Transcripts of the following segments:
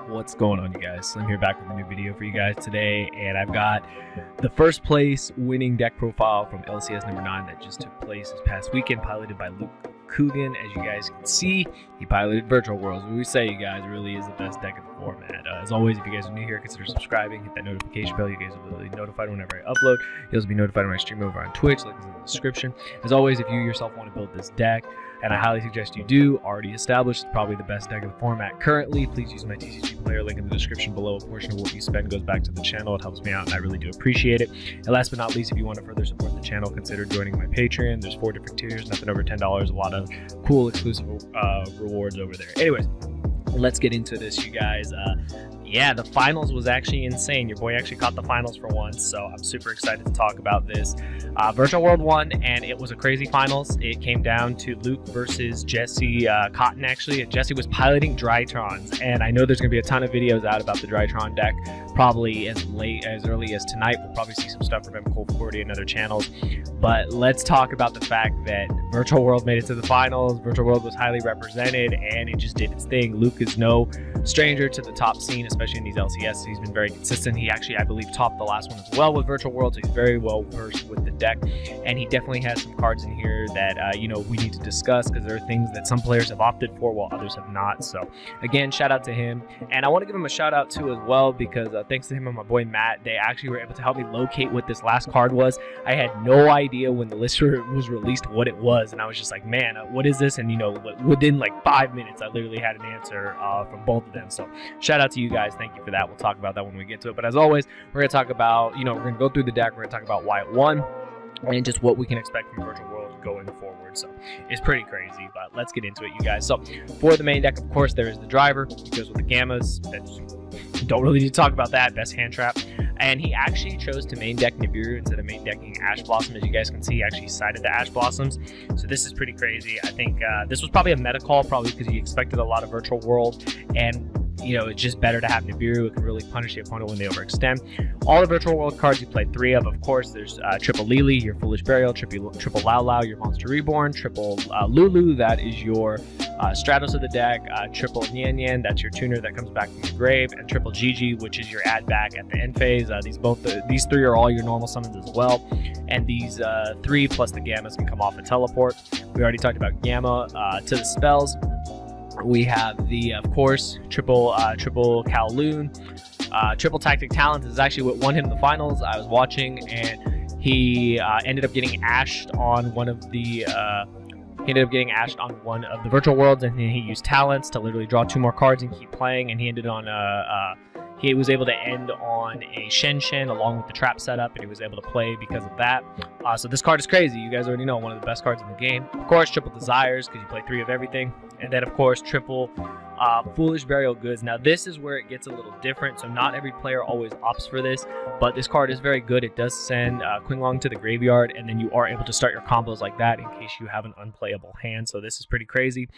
What's going on, you guys? So I'm here back with a new video for you guys today, and I've got the first place winning deck profile from LCS number 9 that just took place this past weekend, piloted by Luke. Coogan. As you guys can see, he piloted Virtual Worlds. What we say, you guys, really is the best deck in the format. As always, if you guys are new here, consider subscribing, hit that notification bell. You guys will be notified whenever I upload. You'll also be notified when I stream over on Twitch. Links in the description. As always, if you yourself want to build this deck, and I highly suggest you do, already established, it's probably the best deck in the format currently, please use my TCG player link in the description below. A portion of what you spend goes back to the channel. It helps me out, and I really do appreciate it. And last but not least, if you want to further support the channel, consider joining my Patreon. There's 4 different tiers, nothing over $10, a lot of cool exclusive rewards over there. Anyways, let's get into this, you guys. Yeah, the finals was actually insane. Your boy actually caught the finals for once, so I'm super excited to talk about this. Virtual World won, and it was a crazy finals. It came down to Luke versus Jesse Cotton, actually. Jesse was piloting Drytrons, and I know there's going to be a ton of videos out about the Drytron deck, probably as early as tonight. We'll probably see some stuff from M40 and other channels, but let's talk about the fact that Virtual World made it to the finals. Virtual World was highly represented, and it just did its thing. Luke is no stranger to the top scene, especially in these LCS. He's been very consistent. He actually, I believe, topped the last one as well with Virtual World, so he's very well versed with the deck, and he definitely has some cards in here that we need to discuss, because there are things that some players have opted for while others have not. So again, shout out to him, and I want to give him a shout out too as well, because thanks to him and my boy Matt, they actually were able to help me locate what this last card was. I had no idea when the list was released what it was, and I was just like, man, what is this? And within like 5 minutes, I literally had an answer from both of them. So shout out to you guys. Thank you for that. We'll talk about that when we get to it. But as always, we're going to talk about, we're going to go through the deck. We're going to talk about why it won and just what we can expect from Virtual World going forward. So it's pretty crazy, but let's get into it, you guys. So for the main deck, of course, there is the driver. He goes with the gammas. Don't really need to talk about that. Best hand trap. And he actually chose to main deck Nibiru instead of main decking Ash Blossom. As you guys can see, he actually sided the Ash Blossoms. So this is pretty crazy. I think this was probably a meta call, probably because he expected a lot of Virtual World, and it's just better to have Nibiru. It can really punish the opponent when they overextend. All the Virtual World cards, you played 3 of. Of course, there's Triple Lily, your Foolish Burial, Triple Lao Lao, your Monster Reborn, Triple Lulu, that is your Stratos of the deck, Triple Nyan Nyan, that's your tuner that comes back from the grave, and Triple Gigi, which is your add back at the end phase. These 3 are all your normal summons as well, and these 3 plus the Gammas can come off a teleport. We already talked about Gamma. To the spells, we have the, of course, triple Kowloon. Triple Tactic Talent is actually what won him the finals. I was watching, and he ended up getting ashed on one of the Virtual Worlds, and then he used talents to literally draw 2 more cards and keep playing, and he ended on he was able to end on a Shen Shen along with the trap setup, and he was able to play because of that. So this card is crazy. You guys already know, one of the best cards in the game. Of course, Triple Desires, because you play 3 of everything. And then, of course, Triple Foolish Burial Goods. Now, this is where it gets a little different, so not every player always opts for this, but this card is very good. It does send Qinglong to the graveyard, and then you are able to start your combos like that in case you have an unplayable hand, so this is pretty crazy.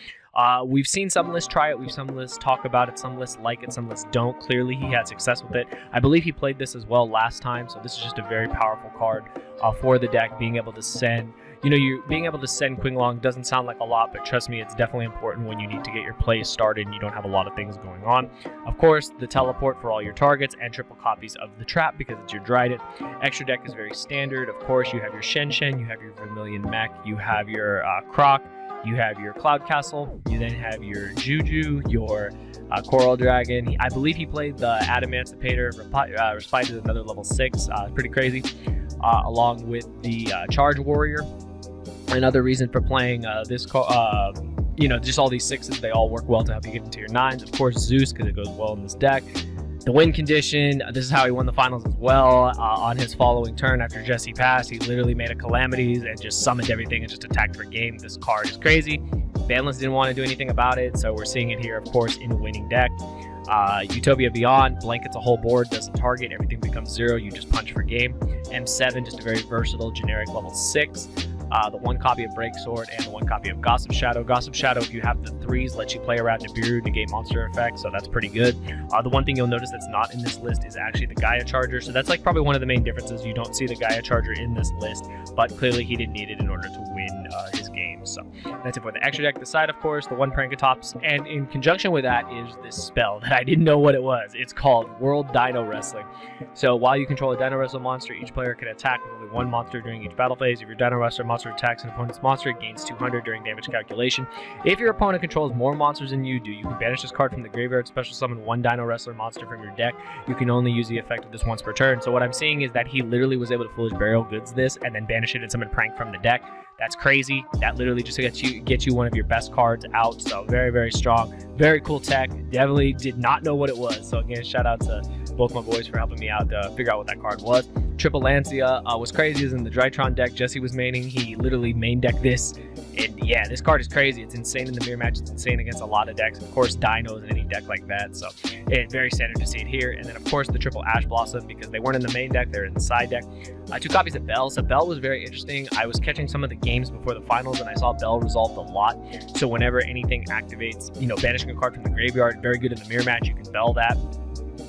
We've seen some lists try it, we've some lists talk about it, some lists like it, some lists don't. Clearly, he had success with it. I believe he played this as well last time, so this is just a very powerful card for the deck, being able to send... being able to send Qinglong doesn't sound like a lot, but trust me, it's definitely important when you need to get your plays started and you don't have a lot of things going on. Of course, the teleport for all your targets, and triple copies of the trap because it's your Dryden. Extra deck is very standard. Of course, you have your Shen Shen, you have your Vermilion Mech, you have your Croc, you have your Cloud Castle, you then have your Juju, your Coral Dragon. I believe he played the Adamancipator. Respite is another level 6. Pretty crazy. Along with the Charge Warrior. Another reason for playing this card, just all these 6s, they all work well to help you get into your 9s. Of course, Zeus, because it goes well in this deck. The win condition, this is how he won the finals as well. On his following turn after Jesse passed, he literally made a Calamities and just summoned everything and just attacked for game. This card is crazy. Banless didn't want to do anything about it, so we're seeing it here, of course, in a winning deck. Utopia Beyond, blankets a whole board, doesn't target, everything becomes 0, you just punch for game. M7, just a very versatile generic level 6. The 1 copy of Break Sword and the 1 copy of Gossip Shadow. Gossip Shadow, if you have the 3s, lets you play around Nibiru, negate monster effects, so that's pretty good. The one thing you'll notice that's not in this list is actually the Gaia Charger, so that's like probably one of the main differences. You don't see the Gaia Charger in this list, but clearly he didn't need it in order to win his game. game. So that's it for the extra deck. The side, of course, the one Prankatops, and in conjunction with that is this spell that I didn't know what it was. It's called World Dino Wrestling. So while you control a Dino Wrestler monster, each player can attack with only one monster during each battle phase. If your Dino Wrestler monster attacks an opponent's monster, it gains 200 during damage calculation. If your opponent controls more monsters than you do, you can banish this card from the graveyard, special summon one Dino Wrestler monster from your deck. You can only use the effect of this once per turn. So what I'm seeing is that he literally was able to Foolish Burial Goods this and then banish it and summon Prank from the deck. That's crazy. That literally just gets you one of your best cards out. So very, very strong. Very cool tech. Definitely did not know what it was. So again, shout out to both my boys for helping me out to figure out what that card was. Triple Lancia was crazy. Is in the Drytron deck Jesse was maining. He literally main decked this. And yeah, this card is crazy. It's insane in the mirror match. It's insane against a lot of decks. Of course, Dinos in any deck like that. So it's very standard to see it here. And then, of course, the triple Ash Blossom, because they weren't in the main deck. They're in the side deck. 2 copies of Bell. So Bell was very interesting. I was catching some of the games before the finals, and I saw Bell resolved a lot. So whenever anything activates, banishing a card from the graveyard, very good in the mirror match. You can Bell that.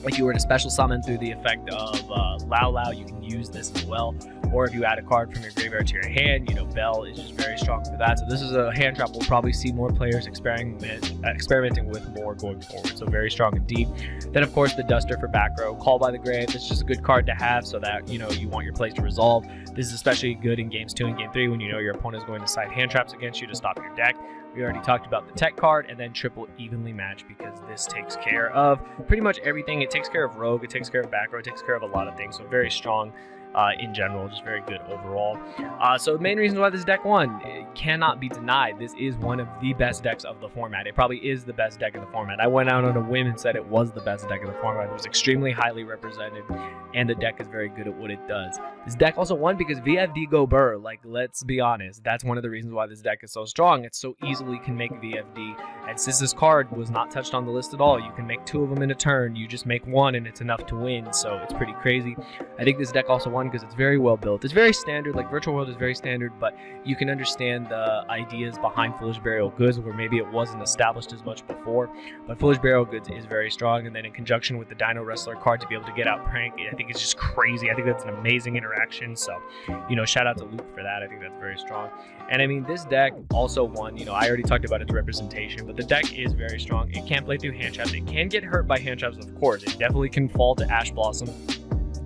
If you were to special summon through the effect of Lao, you can use this as well. Or if you add a card from your graveyard to your hand, Bell is just very strong for that. So this is a hand trap we'll probably see more players experimenting with more going forward. So very strong indeed. Then, of course, the Duster for back row. Call by the Grave. This is just a good card to have so that, you want your plays to resolve. This is especially good in games 2 and game 3 when you know your opponent is going to side hand traps against you to stop your deck. We already talked about the tech card, and then triple evenly match, because this takes care of pretty much everything. It takes care of rogue, it takes care of back row, it takes care of a lot of things. So very strong in general, just very good overall. So the main reasons why this deck won, it cannot be denied. This is one of the best decks of the format. It probably is the best deck in the format. I went out on a whim and said it was the best deck in the format. It was extremely highly represented, and the deck is very good at what it does. This deck also won because VFD go Burr. Like, let's be honest, that's one of the reasons why this deck is so strong. It so easily can make VFD, and since this card was not touched on the list at all, you can make 2 of them in a turn. You just make 1 and it's enough to win, so it's pretty crazy. I think this deck also won because it's very well built. It's very standard, like Virtual World is very standard, but you can understand the ideas behind Foolish Burial Goods where maybe it wasn't established as much before. But Foolish Burial Goods is very strong, and then in conjunction with the Dino Wrestler card to be able to get out Prank, I think it's just crazy. I think that's an amazing interaction. So, shout out to Luke for that. I think that's very strong. And I mean, this deck also won. I already talked about its representation, but the deck is very strong. It can play through hand traps. It can get hurt by hand traps, of course. It definitely can fall to Ash Blossom.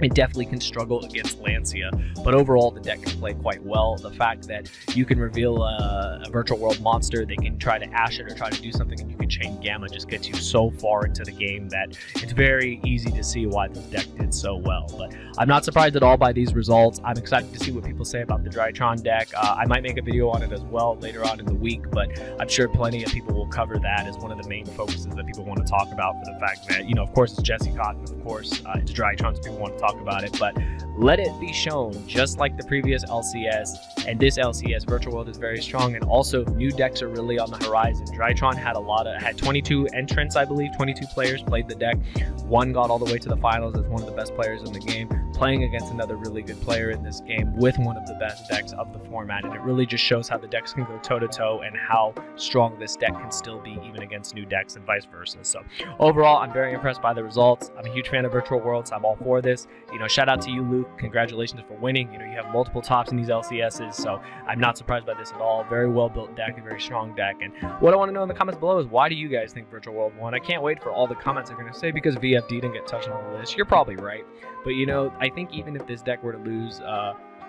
It definitely can struggle against Lancia, but overall the deck can play quite well. The fact that you can reveal a Virtual World monster, they can try to ash it or try to do something, and you can chain Gamma, just gets you so far into the game that it's very easy to see why this deck did so well. But I'm not surprised at all by these results. I'm excited to see what people say about the Drytron deck. I might make a video on it as well later on in the week, but I'm sure plenty of people will cover that as one of the main focuses that people want to talk about, for the fact that, of course, it's Jesse Cotton, of course, it's Drytron, so people want to talk about it, but let it be shown, just like the previous LCS and this LCS, Virtual World is very strong, and also new decks are really on the horizon. Drytron had 22 entrants, I believe. 22 players played the deck. 1 got all the way to the finals as one of the best players in the game, playing against another really good player in this game with one of the best decks of the format. And it really just shows how the decks can go toe to toe and how strong this deck can still be even against new decks and vice versa. So overall, I'm very impressed by the results. I'm a huge fan of Virtual World, so I'm all for this. Shout out to you, Luke. Congratulations for winning. You have multiple tops in these LCSs, so I'm not surprised by this at all. Very well built deck, a very strong deck. And what I want to know in the comments below is, why do you guys think Virtual World won? I can't wait for all the comments are going to say because VFD didn't get touched on the list. You're probably right, but I think even if this deck were to lose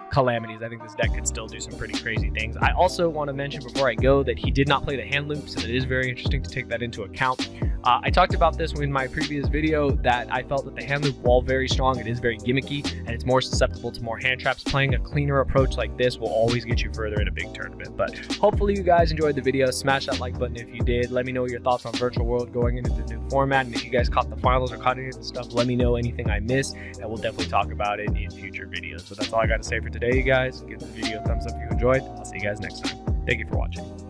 Calamities, I think this deck could still do some pretty crazy things. I also want to mention before I go that he did not play the hand loop, so it is very interesting to take that into account. I talked about this in my previous video, that I felt that the hand loop, while very strong, it is very gimmicky and it's more susceptible to more hand traps. Playing a cleaner approach like this will always get you further in a big tournament. But hopefully you guys enjoyed the video. Smash that like button if you did. Let me know your thoughts on Virtual World going into the new format, and if you guys caught the finals or caught any of the stuff, let me know anything I missed, and we'll definitely talk about it in future videos. So that's all I got to say for today, you guys. Give the video a thumbs up if you enjoyed. I'll see you guys next time. Thank you for watching.